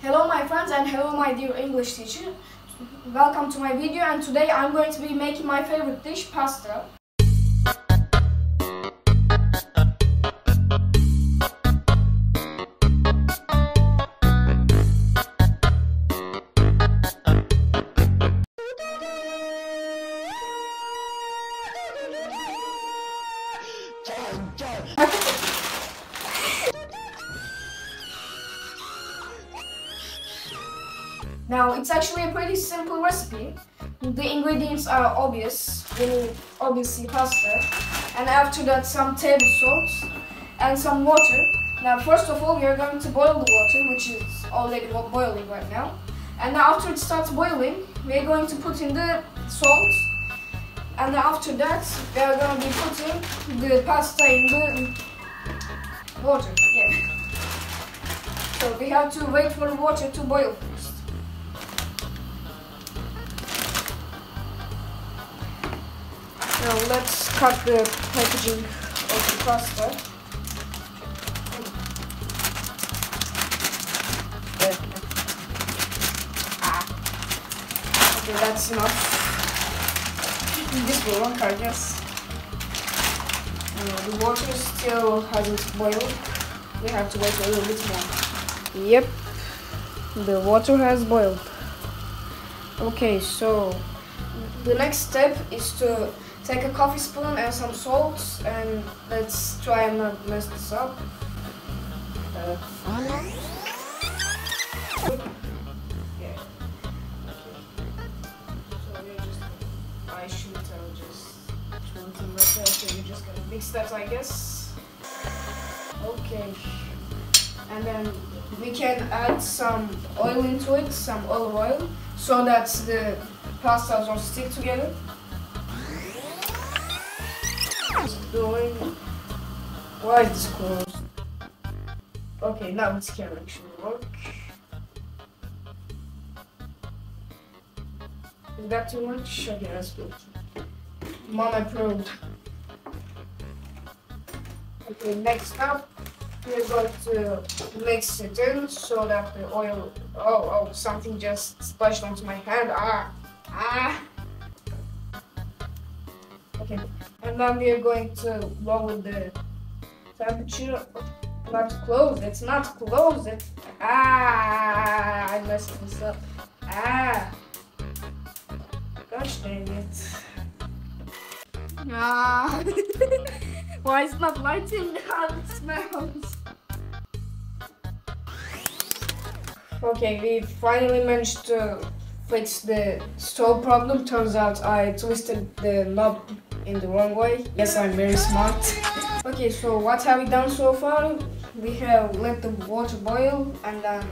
Hello my friends and hello my dear English teacher. Welcome to my video, and today I'm going to be making my favorite dish, pasta. Now, it's actually a pretty simple recipe. The ingredients are obvious. We need obviously pasta, and after that some table salt and some water. Now, first of all, we are going to boil the water, which is already boiling right now. And now after it starts boiling, we are going to put in the salt. And after that, we are going to be putting the pasta in the water. Yeah. So we have to wait for the water to boil first. Now let's cut the packaging of the pasta. Okay, that's enough. This will work, I guess. The water still hasn't boiled. We have to wait a little bit more. Yep, the water has boiled. Okay, so the next step is to take a coffee spoon and some salt, and let's try and not mess this up. Yeah. Okay. So I should just something like that. So you're just gonna mix that, I guess. Okay. And then we can add some oil into it, some olive oil, so that the pasta don't stick together. Going. Why is this closed? Okay, now this can actually work. Is that too much? Okay, that's good. Mom approved. Okay, next up, we're going to mix it in so that the oil. Oh, something just splashed onto my hand. Okay, and then we are going to lower the temperature. Not close. It's not close. I messed this up. Gosh dang it. Why is it not lighting? How it smells. Okay, we finally managed to fix the stove problem. Turns out I twisted the knob in the wrong way. Yes, I'm very smart. Okay, so what have we done so far? We have let the water boil and then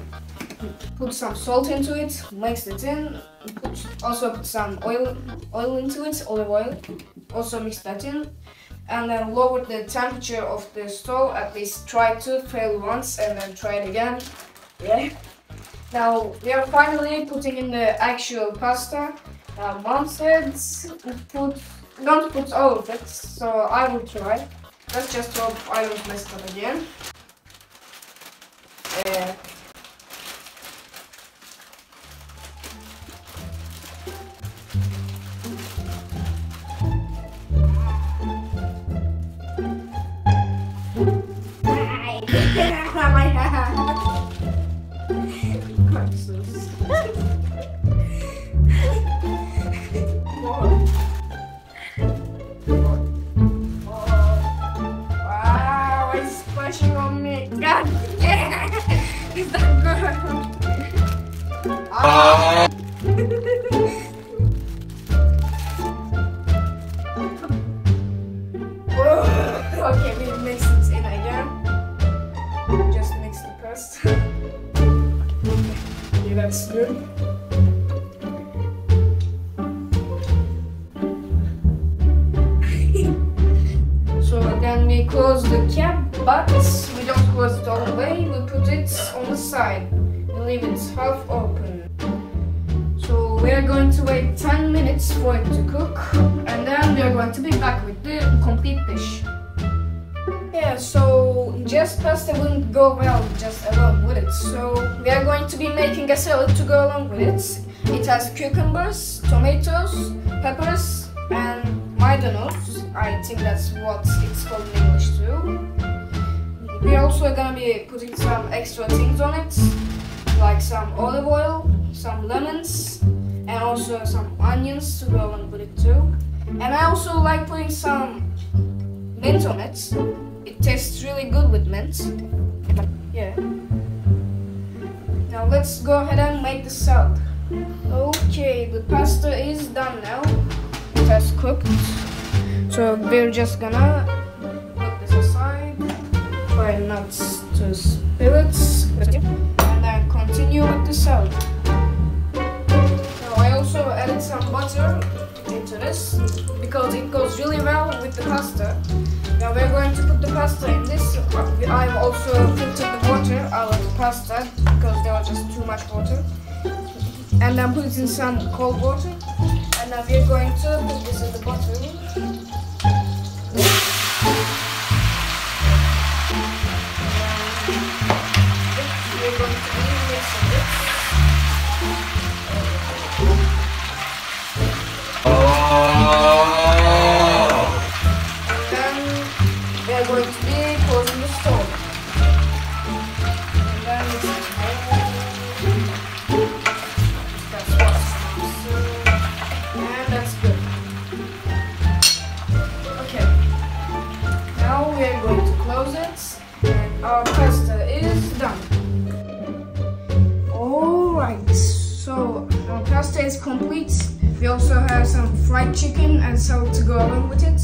put some salt into it, mixed it in, also put some oil into it, olive oil, also mix that in, and then lower the temperature of the stove. At least try to fail once and then try it again. Yeah. Now we are finally putting in the actual pasta. Mom said don't put all of it, so I will try. Let's just hope I don't mess it up again. My hand. Wow, it's splashing on me. God, yeah. Is that good? Okay, we mix it in again. Just mix the crust. Okay, that's good. So then we close the cap, but we don't close it all the way. We put it on the side and leave it half open. So we are going to wait 10 minutes for it to cook, and then we are going to be back with the complete dish. Yeah, so just pasta wouldn't go well just alone with it. So we are going to be making a salad to go along with it. It has cucumbers, tomatoes, peppers, and maydanoz. I think that's what it's called in English too. We're also gonna be putting some extra things on it, like some olive oil, some lemons, and also some onions to go along with it too. And I also like putting some mint on it. It tastes really good with mint. Yeah. Now let's go ahead and make the salad. Okay, the pasta is done now. It has cooked. So we're just gonna put this aside, try not to spill it, and then continue with the salad. Now I also added some butter into this because it goes really well with the pasta. Now we're going to put the pasta in this. I've also filtered the water out of the pasta because there was just too much water. And then put it in some cold water. And now we're going to put this in the bottle. We're going to be mixing it. And then we're going to be closing the stove. And then it's that's good. Okay. Now we are going to close it, and our pasta is done. Alright, so our pasta is complete. We also have some fried chicken and salad to go along with it.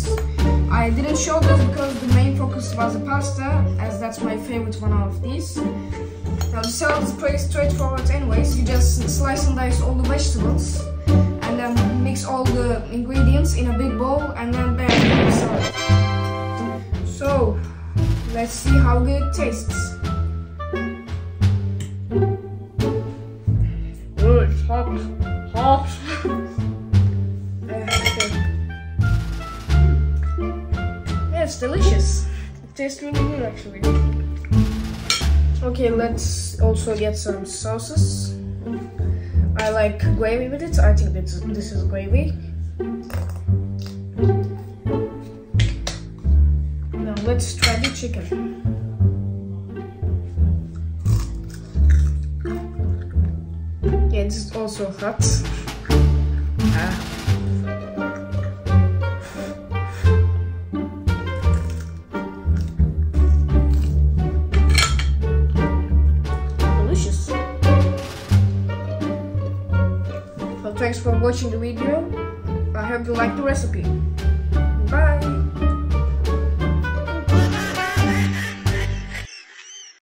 I didn't show this because the main focus was the pasta, as that's my favorite one out of these. Now the salad is pretty straightforward anyways. You just slice and dice all the vegetables, and then mix all the ingredients in a big bowl, and then bam, the salad. So let's see how good it tastes. Oh, it's hot. Okay. Yeah, it's delicious. It tastes really good actually. Okay, let's also get some sauces. I like gravy with it. I think this is gravy. Now let's try the chicken. Yeah, this is also hot. Delicious. Thanks for watching the video. I hope you like the recipe. Bye!